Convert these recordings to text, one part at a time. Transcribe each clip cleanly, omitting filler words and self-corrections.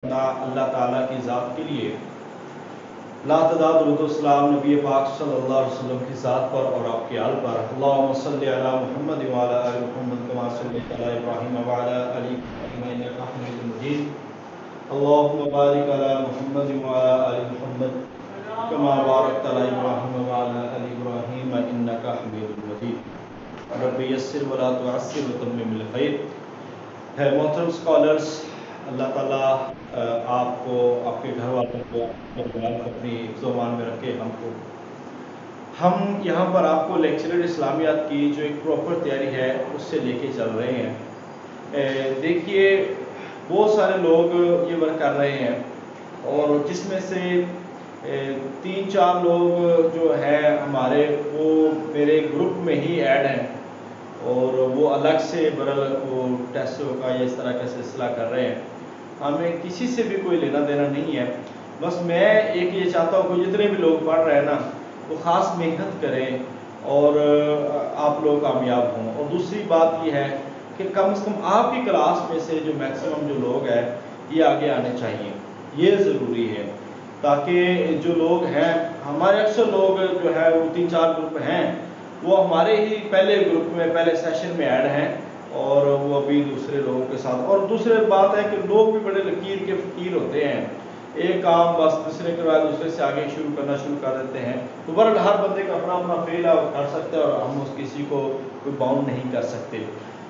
اللہ تعالیٰ کی ذات کے لیے لا تعداد درود و سلام نبی پاک صلی اللہ علیہ وسلم کی ذات پر اور آپ کے آل پر۔ اللہم صلی علی محمد وعلی آل محمد کما صلیت علی ابراہیم وعلی آل ابراہیم انک حمید مجید۔ اللہم بارک علی محمد وعلی آل محمد کما بارکت علی ابراہیم وعلی آل ابراہیم انک حمید مجید۔ رب یسر ولا تعسر وتمم بالخیر۔ محترم اسکالرس، اللہ تعالیٰ آپ کو، آپ کے گھر والوں کو اپنی حفظ و امان میں رکھے۔ ہم یہاں پر آپ کو لیکچرر اسلامیات کی جو ایک پراپر تیاری ہے اس سے لے کے چل رہے ہیں۔ دیکھیے بہت سارے لوگ یہ ورک کر رہے ہیں اور جس میں سے 3-4 لوگ جو ہے ہمارے وہ میرے گروپ میں ہی ایڈ ہیں اور وہ الگ سے وہ ٹیسٹوں کا یا اس طرح کا سلسلہ کر رہے ہیں۔ ہمیں کسی سے بھی کوئی لینا دینا نہیں ہے، بس میں ایک یہ چاہتا ہوں کہ جتنے بھی لوگ پڑھ رہے ہیں نا وہ خاص محنت کریں اور آپ لوگ کامیاب ہوں۔ اور دوسری بات یہ ہے کہ کم از کم آپ کی کلاس میں سے جو میکسیمم جو لوگ ہیں یہ آگے آنے چاہیے، یہ ضروری ہے تاکہ جو لوگ ہیں ہمارے اکثر لوگ جو ہے وہ 3-4 گروپ ہیں وہ ہمارے ہی پہلے گروپ میں پہلے سیشن میں ایڈ ہیں اور وہ ابھی دوسرے لوگوں کے ساتھ۔ اور دوسرے بات ہے کہ لوگ بھی بڑے لکیر کے فقیر ہوتے ہیں، ایک کام بس دوسرے کے بعد دوسرے سے آگے شروع کر دیتے ہیں۔ تو بہرحال ہر بندے کا اپنا اپنا فیل ہے، کر سکتے ہیں اور ہم اس کسی کو کوئی باؤنڈ نہیں کر سکتے۔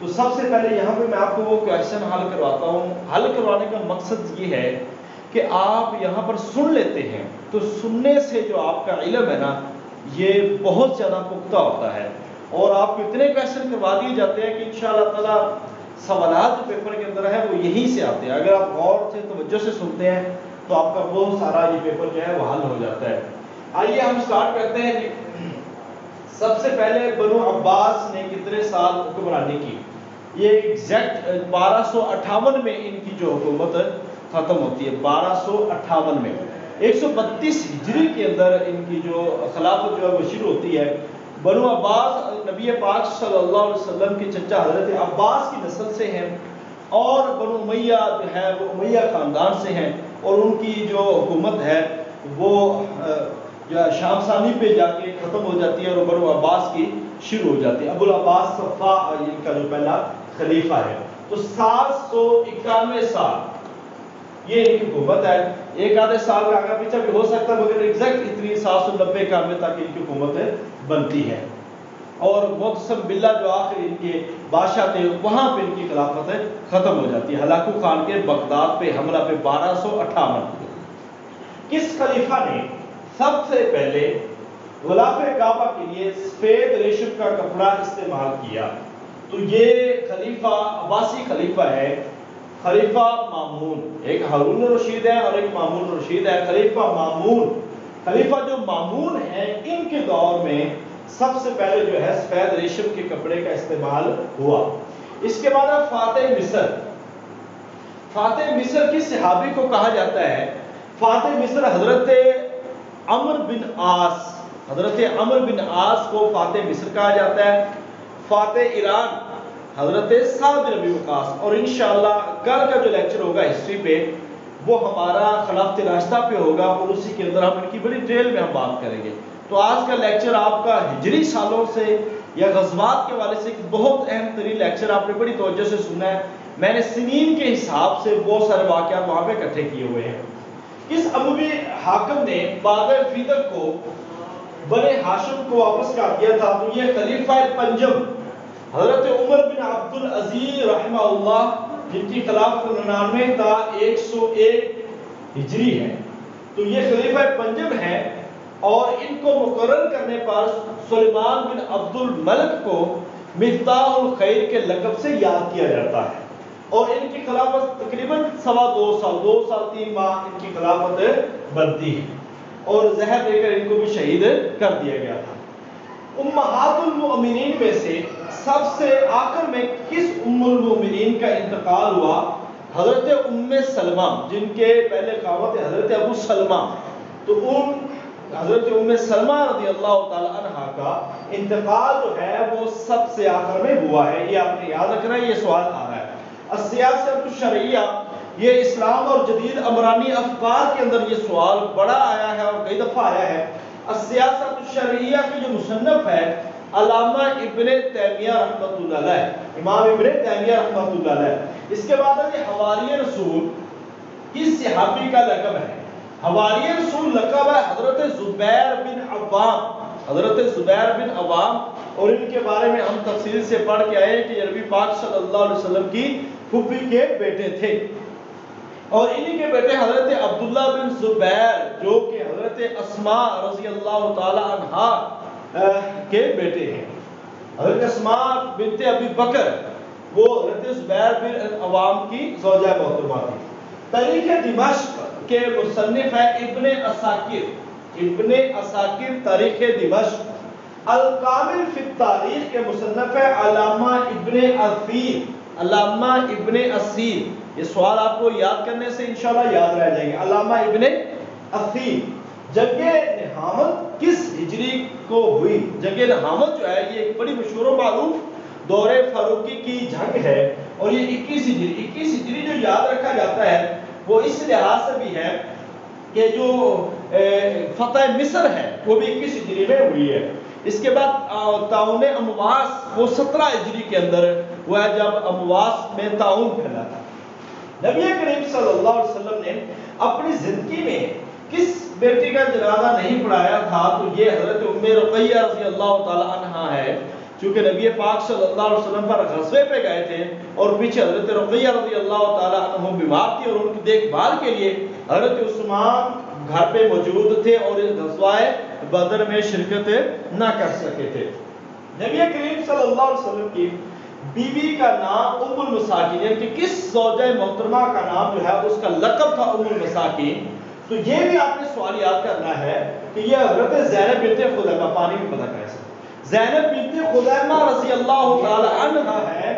تو سب سے پہلے یہاں پہ میں آپ کو وہ کویشچن حل کرواتا ہوں۔ حل کروانے کا مقصد یہ ہے کہ آپ یہاں پر سن لیتے ہیں تو سننے سے جو آپ کا علم ہے نا یہ بہت زیادہ پختہ ہوتا ہے اور آپ کو اتنے کویشچن کروا دیے جاتے ہیں کہ انشاءاللہ تعالیٰ سوالات جو پیپر کے اندر ہے وہ یہیں سے آتے ہیں۔ اگر آپ غور سے توجہ سے سنتے ہیں تو آپ کا بہت سارا یہ پیپر جو ہے وہ حل ہو جاتا ہے۔ آئیے ہم سٹارٹ کرتے ہیں۔ سب سے پہلے بنو عباس نے کتنے سال حکمرانی کی؟ یہ ایگزیکٹ 1258 میں ان کی جو حکومت ختم ہوتی ہے، 1258 میں 132 ہجری کے اندر ان کی جو خلافت جو ہے وہ شروع ہوتی ہے۔ بنو عباس نبی پاک صلی اللہ علیہ وسلم کے چچا حضرت عباس کی نسل سے ہیں اور بنو امیہ جو ہے وہ امیہ خاندان سے ہیں اور ان کی جو حکومت ہے وہ شام ثانی پہ جا کے ختم ہو جاتی ہے اور بنو عباس کی شروع ہو جاتی ہے۔ ابو العباس صفا ان کا جو پہلا خلیفہ ہے۔ تو 791 سال یہ ان کی حکومت ہے۔ ایک آدھے سال کا آگے پیچھے بھی ہو سکتا ہے مگر ایگزیکٹ اتنی 790 تک ان کی حکومت بنتی ہے۔ اور معتصم باللہ جو آخر ان کے بادشاہ تھے وہاں پہ ان کی خلافت ختم ہو جاتی ہے۔ ہلاکو خان کے بغداد پہ حملہ پہ 1258۔ کس خلیفہ نے سب سے پہلے غلاف کعبہ کے لیے سفید ریشم کا کپڑا استعمال کیا؟ تو یہ خلیفہ عباسی خلیفہ ہے، خلیفہ مامون۔ ایک ہارون الرشید ہے اور ایک مامون الرشید ہے۔ خلیفہ مامون، خلیفہ جو مامون ہیں ان کے دور میں سب سے پہلے جو ہے سفید ریشم کے کپڑے کا استعمال ہوا۔ اس کے بعد فاتح مصر۔ فاتح مصر کس صحابی کو کہا جاتا ہے؟ فاتح مصر حضرت عمر بن عاص، حضرت عمر بن عاص کو فاتح مصر کہا جاتا ہے۔ فاتح ایران حضرت سعد بن ابی وقاص۔ اور انشاءاللہ کل کا جو لیکچر ہوگا ہسٹری پہ وہ ہمارا خلافت راشدہ پہ ہوگا اور اسی کے اندر ہم ان کی بڑی ڈیٹیل میں ہم بات کریں گے۔ تو آج کا لیکچر آپ کا ہجری سالوں سے یا غزوات کے حوالے سے ایک بہت اہم ترین لیکچر آپ نے بڑی توجہ سے سنا ہے۔ میں نے سنین کے حساب سے بہت سارے واقعات وہاں پہ اکٹھے کیے ہوئے ہیں۔ کس اموی حاکم نے بعد فیدر کو بنی ہاشم کو واپس کر دیا تھا؟ تو یہ خلیفہ پنجم حضرت عمر بن عبد العزیز رحمہ اللہ جن کی خلافت 99 تا 101 ہجری ہے۔ تو یہ خلیفہ پنجم ہے اور ان کو مقرر کرنے پر سلیمان بن عبد الملک کو مفتاح الخیر کے لقب سے یاد کیا جاتا ہے اور ان کی خلافت تقریباً 2 سال 3 ماہ ان کی خلافت بنتی ہے اور زہر دے کر ان کو بھی شہید کر دیا گیا تھا۔ امہات المؤمنین میں سے سب سے آخر میں کس ام المؤمنین کا انتقال ہوا؟ حضرت ام سلمہ جن کے پہلے خاوند تھے حضرت ابو سلمہ۔ تو حضرت ام سلمہ رضی اللہ تعالی عنہ کا انتقال جو ہے وہ سب سے آخر میں ہوا ہے۔ یہ آپ نے یاد رکھنا ہے، یہ سوال آ رہا ہے۔ السیاست الشرعیہ یہ اسلام اور جدید عمرانی افکار کے اندر یہ سوال بڑا آیا ہے اور کئی دفعہ آیا ہے۔ السیاست الشرعیہ کے جو مصنف ہے علامہ ابن تیمیہ رحمۃ اللہ علیہ، امام ابن تیمیہ رحمۃ اللہ علیہ۔ اس کے بعد ہے حواریِ رسول، کس صحابی کا لقب ہے؟ حواریِ رسول لقب ہے حضرت زبیر بن عوام، حضرت زبیر بن عوام، اور ان کے بارے میں ہم تفصیل سے پڑھ کے آئے کہ نبی پاک صلی اللہ علیہ وسلم کی پھوپھی کے بیٹے تھے، اور انہی کے بیٹے حضرت عبداللہ بن زبیر جو کہ حضرت اسماء رضی اللہ تعالی عنہا کے بیٹے ہیں۔ حضرت اسماء بنت ابی بکر وہ حضرت زبیر بن عوام کی زوجہ محترمہ تھی۔ تاریخ دمشق کے مصنف ہے ابن عساکر، ابن عساکر تاریخ دمشق۔ الکامل فی التاریخ کے مصنف ہے علامہ ابن اثیر، علامہ ابن اثیر۔ یہ سوال آپ کو یاد کرنے سے انشاءاللہ یاد رہ جائیں گے۔ علامہ ابن اثیر۔ جنگ نہامت کس ہجری کو ہوئی؟ جنگ نہامت جو ہے یہ ایک بڑی مشہور و معروف دور فاروقی کی جنگ ہے، اور یہ 21 ہجری جو یاد رکھا جاتا ہے وہ اس لحاظ سے بھی ہے کہ جو فتح مصر ہے وہ بھی 21 ہجری میں ہوئی ہے۔ اس کے بعد طاعون امواس وہ 17 ہجری کے اندر ہوا ہے جب امواس میں طاعون پھیلا تھا۔ نبی کریم صلی اللہ علیہ وسلم نے اپنی زندگی میں کس بیٹی کا جنازہ نہیں پڑھایا تھا؟ تو یہ حضرت ام رقیہ رضی اللہ تعالی عنہا ہے، چونکہ نبی پاک صلی اللہ علیہ وسلم پر غزوے پہ گئے تھے اور پیچھے حضرت رقیہ رضی اللہ تعالی عنہ بیمار تھی، اور ان کی دیکھ بھال کے لیے حضرت عثمان گھر پہ موجود تھے اور غزوہ بدر میں شرکت نہ کر سکے تھے۔ نبی کریم صلی اللہ علیہ وسلم کی بیوی کا نام ام المساکین، یعنی کہ کس زوجہ محترمہ کا نام جو ہے اس کا لقب تھا ام المساکین؟ تو یہ بھی آپ نے سوال یاد کرنا ہے کہ یہ حضرت زینب بنت خزیمہ، پانی بھی پتہ کیسے زینب بنت خزیمہ رضی اللہ تعالی عنہا ہے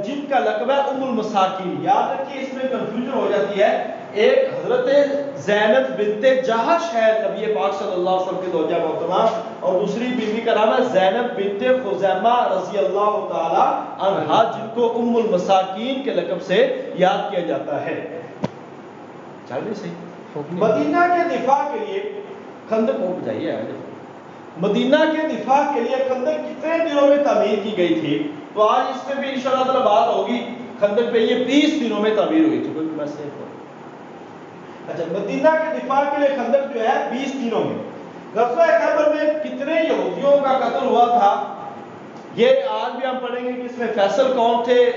جن کا لقب ہے ام المساکین۔ یاد رکھیے اس میں کنفیوژن ہو جاتی ہے، ایک حضرت زینب بنت جہش ہے نبی پاک صلی اللہ علیہ وسلم کی زوجہ محترمہ، اور دوسری بیوی کا نام ہے زینب بنت خزیمہ رضی اللہ تعالی عنہا، جن کو ام المساکین کے لقب سے یاد کیا جاتا ہے۔ چلیے صحیح۔ مدینہ کے دفاع کے لیے خندق کو بجائیے، مدینہ کے دفاع کے لیے خندق کتنے دنوں میں تعمیر کی گئی تھی؟ تو آج اس پہ بھی انشاءاللہ تعالی بات ہوگی۔ خندق پہ یہ 20 دنوں میں تعمیر ہوئی تھی۔ اچھا، مدینہ کے دفاع کے لیے خندق جو ہے 20 دنوں میں۔ غزوہ خیبر میں کتنے یہودیوں کا قتل ہوا تھا؟ یہ آج بھی ہم پڑھیں گے کہ اس میں فیصل کون تھے،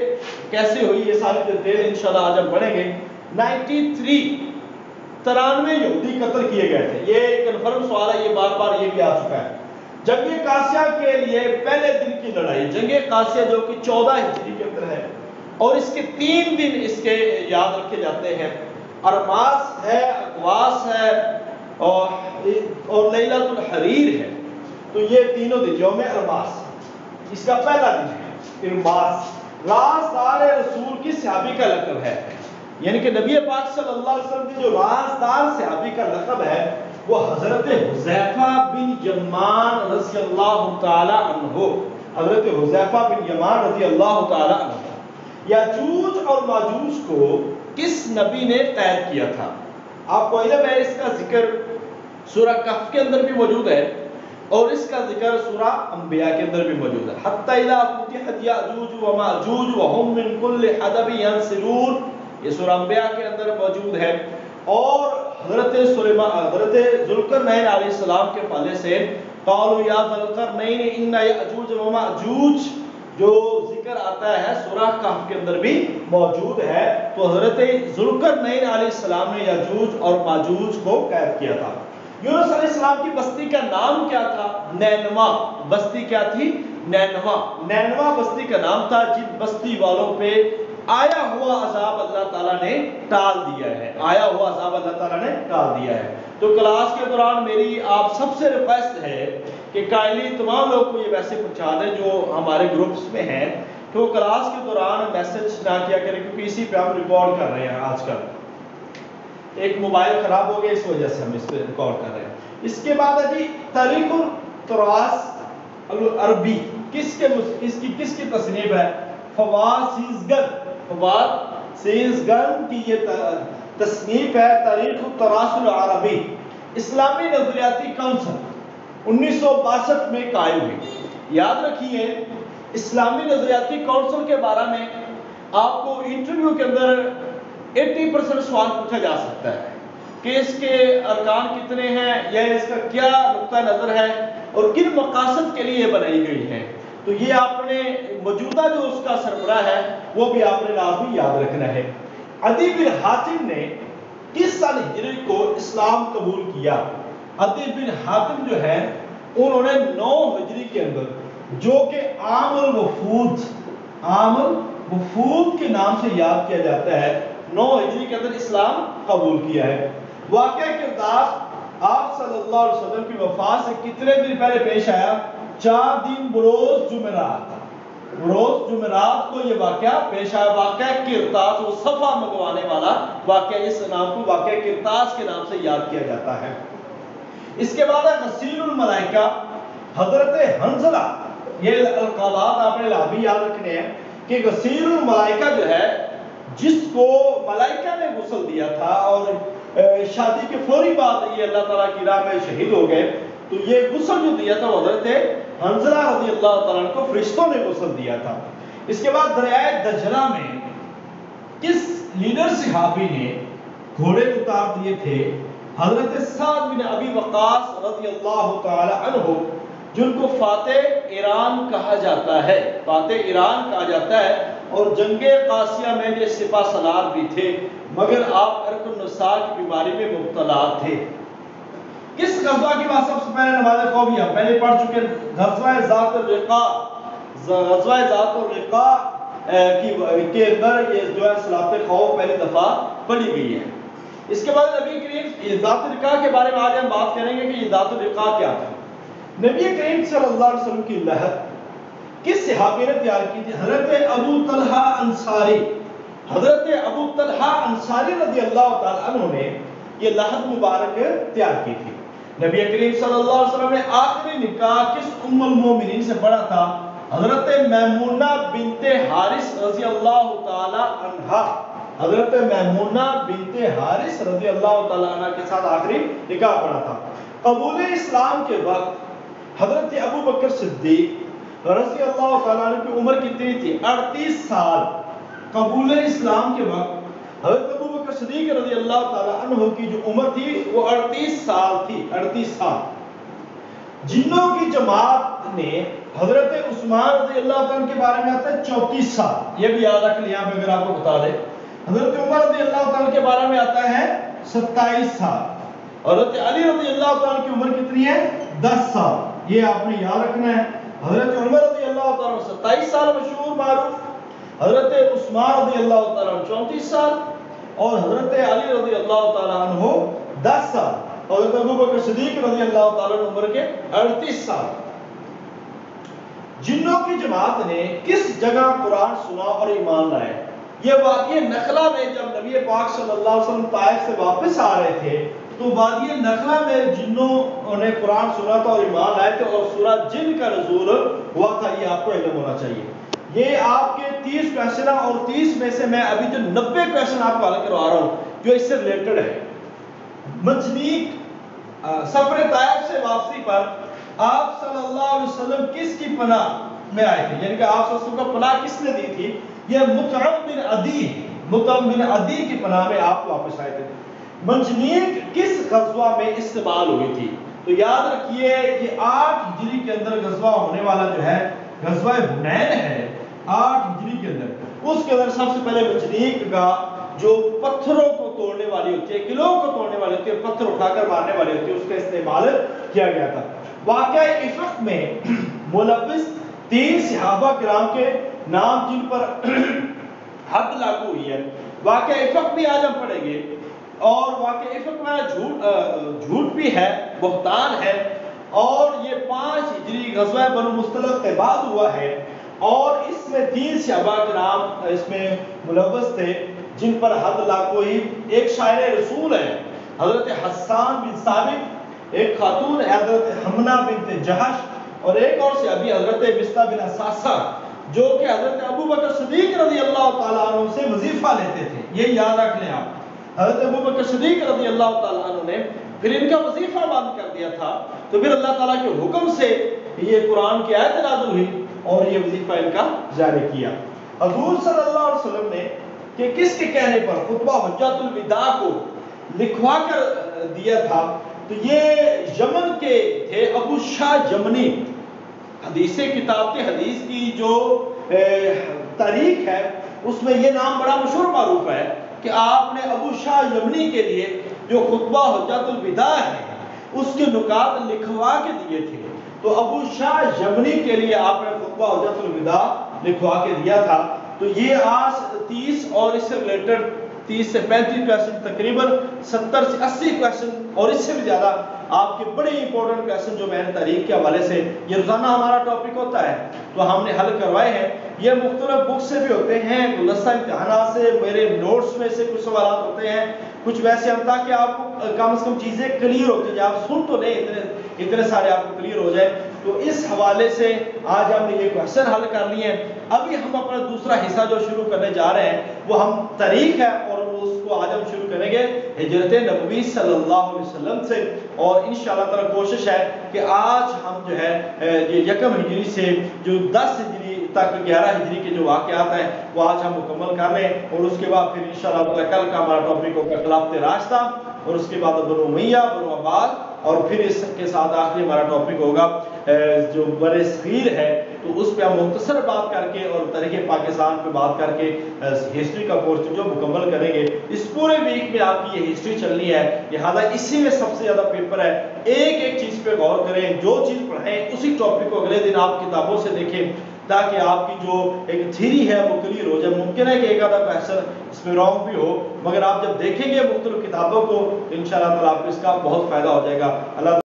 کیسے ہوئی، یہ ساری ڈیٹیل انشاءاللہ آج ہم پڑھیں گے۔ 93 یہودی قتل کیے گئے تھے، یہ کنفرم سوال ہے، یہ بار بار یہ بھی آ چکا ہے۔ جنگ قاسیہ کے لیے پہلے دن کی لڑائی، جنگ قاسیہ جو کہ 14 ہجری کے اندر ہے، اور اس کے 3 دن اس کے یاد رکھے جاتے ہیں۔ ارماس ہے، اقواس ہے، اور لیلۃ الحریر ہے۔ تو یہ تینوں دن یوم ارماس اس کا پہلا دن ہے۔ ارماس رازدار رسول کی صحابی کا لقب ہے، یعنی کہ نبی پاک صلی اللہ علیہ وسلم کی جو رازدار صحابی کا لقب ہے وہ حضرت حذیفہ بن یمان رضی اللہ تعالی عنہ، حضرت حذیفہ بن یمان رضی اللہ تعالی عنہ۔ یاجوج اور ماجوج کو کس نبی نے قید کیا تھا؟ آپ کو علم ہے اس کا ذکر سورہ کہف کے اندر بھی موجود ہے، اور اس کا ذکر سورہ انبیاء کے اندر بھی موجود ہے۔ حتی اذا فتحت یاجوج و ماجوج وهم من کل حدب ینسلون، یہ سورہ انبیاء کے اندر موجود ہے۔ اور حضرت ذوالقرنین علیہ السلام کے پالے سے قالوا یا ذوالقرنین ان یاجوج و ماجوج جو ذکر آتا ہے سورہ کہف کے اندر بھی موجود ہے۔ تو حضرت ذوالقرنین علیہ السلام نے یاجوج اور ماجوج کو قید کیا تھا۔ یونس علیہ السلام کی بستی کا نام کیا تھا؟ نینوا۔ بستی کیا تھی؟ نینوا۔ نینوا بستی کا نام تھا جن بستی والوں پہ آیا ہوا عذاب اللہ تعالیٰ نے ٹال دیا ہے، آیا ہوا عذاب اللہ تعالیٰ نے ٹال دیا ہے۔ تو کلاس کے دوران میری آپ سب سے ریکویسٹ ہے کہ کائنڈلی تمام لوگ کو یہ میسج پہنچا دیں جو ہمارے گروپس میں ہیں کہ وہ کلاس کے دوران میسج نہ کیا کریں، کیونکہ اسی پہ ہم ریکارڈ کر رہے ہیں۔ آج کل ایک موبائل خراب ہو گیا، اس وجہ سے ہم اس پہ ریکارڈ کر رہے ہیں۔ اس کے بعد ہے جی تاریخ التراث العربی، اس کی کس کی تصنیف ہے؟ فواد سیزگر، فواد سیزگن کی یہ تصنیف ہے تاریخ التراثل العربی، اسلامی نظریاتی کونسل 1962 میں قائم ہوئی۔ یاد رکھیے اسلامی نظریاتی کونسل کے بارے میں آپ کو انٹرویو کے اندر 80% سوال پوچھا جا سکتا ہے کہ اس کے ارکان کتنے ہیں یا اس کا کیا نقطہ نظر ہے اور کن مقاصد کے لیے بنائی گئی ہے۔ تو یہ آپ نے موجودہ جو اس کا سربراہ ہے وہ بھی آپ نے لازمی یاد رکھنا ہے۔ عدی بن حاتم نے کس سال ہجری کو اسلام قبول کیا؟ عدی بن حاتم جو ہے انہوں نے 9 ہجری کے اندر، جو کہ عام الوفود کے نام سے یاد کیا جاتا ہے، 9 ہجری کے اندر اسلام قبول کیا ہے۔ واقعہ کردار آپ صلی اللہ علیہ وسلم کی وفات سے کتنے دن پہلے پیش آیا؟ 4 دن بروز جمعرات کو یہ واقعہ پیش آیا۔ واقعہ کرتاس، وہ صفحہ منگوانے والا واقعہ، اس نام کو واقعہ کرتاس کے نام سے یاد کیا جاتا ہے۔ اس کے بعد غسیل الملائکہ، حضرت حنظلہ، یہ القابات آپ نے لازمی یاد رکھنے ہیں کہ غسیل الملائکہ جو ہے جس کو ملائکہ نے غسل دیا تھا اور شادی کے فوری بعد یہ اللہ تعالیٰ کی راہ میں شہید ہو گئے، تو یہ غسل جو دیا تھا وہ حضرت حنظلہ رضی اللہ تعالیٰ کو فرشتوں نے غسل دیا تھا۔ اس کے بعد دریائے دجلہ میں کس لیڈر صحابی نے گھوڑے اتار دیے تھے؟ حضرت سعد بن ابی وقاص رضی اللہ تعالی عنہ، جن کو فاتح ایران کہا جاتا ہے، اور جنگ قاسیہ میں یہ سپہ سالار بھی تھے، مگر آپ عرق النساء کی بیماری میں مبتلا تھے۔ کس غزوہ کی بات سب سے پہلے نماز خوف ہم پہلے پڑھ چکے؟ غزوہ ذات الرقاع کے اندر یہ جو ہے صلاۃ خوف پہلی دفعہ پڑھی گئی ہے۔ اس کے بعد نبی کریم ذات الرقاع کے بارے میں آج ہم بات کریں گے کہ یہ ذات الرقاع کیا تھا۔ نبی کریم صلی اللہ علیہ وسلم کی لحد کس صحابی نے تیار کی تھی؟ حضرت ابو طلحہ انصاری رضی اللہ تعالی عنہ نے یہ لحد مبارک تیار کی تھی۔ نبی کریم صلی اللہ علیہ وسلم نے آخری نکاح کس ام المومنین سے پڑھا تھا؟ حضرت میمونہ بنت حارث رضی اللہ تعالی عنہا، حضرت میمونہ بنت حارث رضی اللہ تعالی عنہ کے ساتھ آخری نکاح پڑھا تھا۔ قبول اسلام کے وقت حضرت ابو بکر صدیق رضی اللہ تعالیٰ عنہ کی عمر کتنی تھی؟ 38 سال۔ قبول اسلام کے وقت حضرت ابو بکر صدیق رضی اللہ تعالیٰ عنہ کی جو عمر تھی وہ 38 سال تھی، 38 سال۔ جنوں کی جماعت نے حضرت عثمان رضی اللہ تعالیٰ عنہ کے بارے میں آتا ہے 34 سال، یہ بھی یاد رکھ لیں یہاں پہ اگر آپ کو بتا دیں۔ حضرت عمر رضی اللہ تعالیٰ عنہ کے بارے میں آتا ہے 27 سال، حضرت علی رضی اللہ تعالیٰ عنہ کی عمر کتنی ہے؟ 10 سال، یہ آپ نے یاد رکھنا ہے۔ حضرت عمر رضی اللہ تعالیٰ عنہ 27 سال مشہور معروف، حضرت عثمان رضی اللہ تعالیٰ عنہ 34 سال اور حضرت علی رضی اللہ تعالیٰ عنہ 10 سال، حضرت ابو بکر صدیق رضی اللہ تعالیٰ عنہ عمر کے 38 سال۔ جنوں کی جماعت نے کس جگہ قرآن سنا اور ایمان لائے؟ یہ وادی نخلہ میں جب نبی پاک صلی اللہ علیہ وسلم طائف سے واپس آ رہے تھے تو وادی نخلہ میں جنوں نے قرآن سنا تھا اور ایمان لائے تھے، اور سورہ جن کا نزول ہوا تھا، یہ آپ کو علم ہونا چاہیے۔ یہ آپ کے 30 کویشچن اور 30 میں سے میں ابھی جو 90 کویشچن آپ کو حل کروا رہا ہوں جو اس سے ریلیٹڈ ہے۔ منجنیق سفر طائف سے واپسی پر آپ صلی اللہ علیہ وسلم کس کی پناہ میں آئے تھے؟ یعنی کہ آپ صلی اللہ علیہ وسلم کو پناہ کس نے دی تھی؟ یہ مطعم بن عدی کی پناہ میں آپ واپس آئے تھے۔ منجنیق کس غزوہ میں استعمال ہوئی تھی؟ تو یاد رکھیے یہ 8 ہجری کے اندر غزوہ ہونے والا جو ہے غزوہ حنین ہے، 8 ہجری کے اندر۔ اس کے اندر سب سے پہلے منجنیق کا جو پتھروں کو توڑنے والی ہوتی ہے، قلعوں کو توڑنے والی ہوتی ہے، پتھر اٹھا کر مارنے والی ہوتی ہے، اس کا استعمال کیا گیا تھا۔ واقعہ افق میں ملوث 3 صحابہ کرام کے نام جن پر حد لاگو ہوئی ہے، واقعہ افق بھی آج ہم پڑھیں گے، اور واقعہ افق میں جھوٹ بھی ہے، بہتان ہے، اور یہ 5 ہجری غزوہ بنو مصطلق کے بعد ہوا ہے، اور اس میں 3 صحابہ کرام اس میں ملوث تھے جن پر حد لاگو ہوئی۔ ایک شاعر رسول ہے حضرت حسان بن ثابت، ایک خاتون ہے حضرت حمنہ بنت جہش، اور ایک اور صحابی حضرت مصطح بن اساسہ جو کہ حضرت ابو بکر صدیق رضی اللہ تعالیٰ عنہ سے وظیفہ لیتے تھے. یہ یاد رکھ لیں آپ، حضرت ابو بکر صدیق رضی اللہ تعالیٰ عنہ نے پھر ان کا وظیفہ بند کر دیا تھا. تو پھر اللہ تعالیٰ کے حکم سے یہ قرآن کی آیت نازل ہوئی اور یہ وظیفہ ان کا جاری کیا. حضور صلی اللہ علیہ وسلم نے کہ کس کے کہنے پر خطبہ حجۃ الوداع کو لکھوا کر دیا تھا، تو یہ یمن کے تھے ابو شاہ یمنی. حدیث کتاب کے حدیث کی جو تاریخ ہے اس میں یہ نام بڑا مشہور معروف ہے کہ آپ نے ابو شاہ یمنی کے لیے جو خطبہ حجۃ الوداع ہے اس کے نکات لکھوا کے دیے تھے. تو ابو شاہ یمنی کے لیے آپ نے خطبہ حجۃ الوداع لکھوا کے دیا تھا. تو یہ آج 30 اور اس سے ریلیٹڈ 30 سے 35 کویشچن، تقریباً 70 سے 80 کویشچن اور اس سے بھی زیادہ آپ کے بڑے امپورٹنٹ کویشچن جو میں نے تاریخ کے حوالے سے، یہ روزانہ ہمارا ٹاپک ہوتا ہے تو ہم نے حل کروائے ہیں. یہ مختلف بک سے بھی ہوتے ہیں، گلدستہ امتحانات سے، میرے نوٹس میں سے کچھ سوالات ہوتے ہیں، کچھ ویسے ہم تاکہ آپ کو کم از کم چیزیں کلیئر ہوتی جائیں، آپ سن تو نہیں اتنے سارے آپ کو کلیئر ہو جائے. تو اس حوالے سے آج ہم نے یہ کویشچن حل کر لیے ہیں. ابھی ہم اپنا دوسرا حصہ جو شروع کرنے جا رہے ہیں وہ ہم تاریخ ہے اور اس کو آج ہم شروع کریں گے ہجرت نبوی صلی اللہ علیہ وسلم سے. اور انشاءاللہ تعالی کوشش ہے کہ آج ہم جو ہے یہ 1 ہجری سے جو 10 ہجری تک 11 ہجری کے جو واقعات ہیں وہ آج ہم مکمل کر رہے ہیں. اور اس کے بعد پھر انشاءاللہ تعالی کل کا ہمارا ٹاپک ہوگا خلافت راشدہ، اور اس کے بعد بنو امیہ، بنو عباس، اور پھر اس کے ساتھ آخری ہمارا ٹاپک ہوگا جو بر صغیر ہے. تو اس پہ ہم مختصر بات کر کے اور تاریخ پاکستان پہ بات کر کے ہسٹری کا پورشن جو مکمل کریں گے. اس پورے ویک میں آپ کی یہ ہسٹری چلنی ہے، لہٰذا اسی میں سب سے زیادہ پیپر ہے. ایک ایک چیز پہ غور کریں، جو چیز پڑھیں اسی ٹاپک کو اگلے دن آپ کتابوں سے دیکھیں تاکہ آپ کی جو ایک تھیری ہے وہ کلیئر ہو جائے. ممکن ہے کہ ایک آدھا کویشچن اس میں رانگ بھی ہو، مگر آپ جب دیکھیں گے مختلف کتابوں کو تو انشاءاللہ تعالیٰ آپ کو اس کا بہت فائدہ ہو جائے گا. اللہ